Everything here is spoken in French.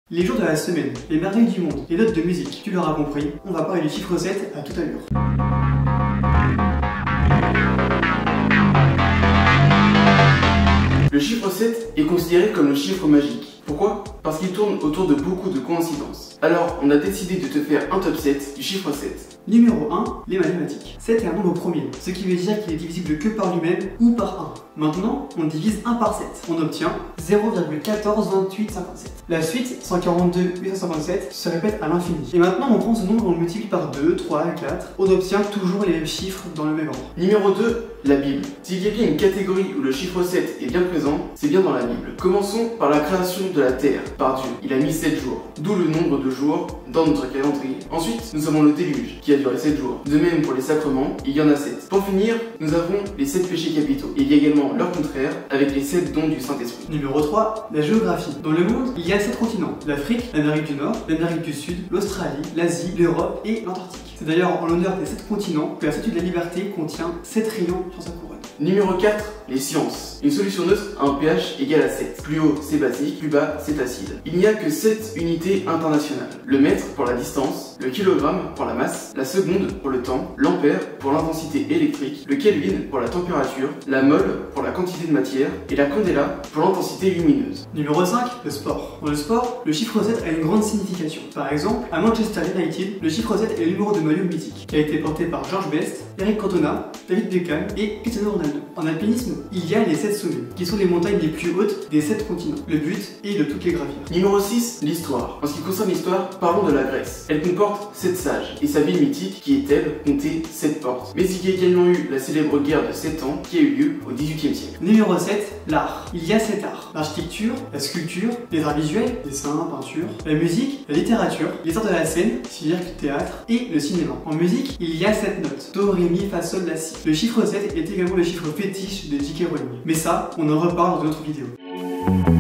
Les jours de la semaine, les merveilles du monde, les notes de musique, tu l'auras compris, on va parler du chiffre 7 à toute allure. Le chiffre 7 est considéré comme le chiffre magique. Pourquoi? Parce qu'il tourne autour de beaucoup de coïncidences. Alors, on a décidé de te faire un top 7 du chiffre 7. Numéro 1, les mathématiques. 7 est un nombre premier, ce qui veut dire qu'il est divisible que par lui-même ou par 1. Maintenant, on divise 1 par 7. On obtient 0,142857. La suite, 142 857, se répète à l'infini. Et maintenant, on prend ce nombre, on le multiplie par 2, 3 et 4. On obtient toujours les mêmes chiffres dans le même ordre. Numéro 2, la Bible. S'il y a bien une catégorie où le chiffre 7 est bien présent, c'est bien dans la Bible. Commençons par la création de la Terre par Dieu. Il a mis 7 jours, d'où le nombre de jours dans notre calendrier. Ensuite, nous avons le déluge, qui a duré 7 jours. De même pour les sacrements, il y en a 7. Pour finir, nous avons les 7 péchés capitaux. Il y a également leur contraire, avec les 7 dons du Saint-Esprit. Numéro 3, la géographie. Dans le monde, il y a 7 continents. L'Afrique, l'Amérique du Nord, l'Amérique du Sud, l'Australie, l'Asie, l'Europe et l'Antarctique. C'est d'ailleurs en l'honneur des 7 continents que la Statue de la Liberté contient 7 rayons sur sa couronne. Numéro 4, les sciences. Une solution neutre a un pH égal à 7. Plus haut, c'est basique, plus bas, c'est acide. Il n'y a que 7 unités internationales. Le mètre pour la distance, le kilogramme pour la masse, la seconde pour le temps, l'ampère pour l'intensité électrique, le kelvin pour la température, la mole pour la quantité de matière et la candela pour l'intensité lumineuse. Numéro 5, le sport. Dans le sport, le chiffre 7 a une grande signification. Par exemple, à Manchester United, le chiffre 7 est le numéro de maillot mythique, qui a été porté par George Best, Eric Cantona, David Beckham et Cristiano Ronaldo. En alpinisme, il y a les 7 sommets, qui sont les montagnes les plus hautes des 7 continents. Le but est de toutes les gravir. Numéro 6, l'histoire. En ce qui concerne l'histoire, parlons de la Grèce. Elle comporte 7 sages, et sa ville mythique, qui est-elle, comptait 7 portes. Mais il y a également eu la célèbre guerre de 7 ans, qui a eu lieu au XVIIIe siècle. Numéro 7, l'art. Il y a 7 arts. L'architecture, la sculpture, les arts visuels, dessin, peinture, la musique, la littérature, les arts de la scène, cirque, théâtre, et le cinéma. En musique, il y a 7 notes. Do, ré, mi, fa, sol, la, si. Le chiffre 7 est également le chiffre fétiche de J.K. Rowling. Mais ça, on en reparle dans une autre vidéo.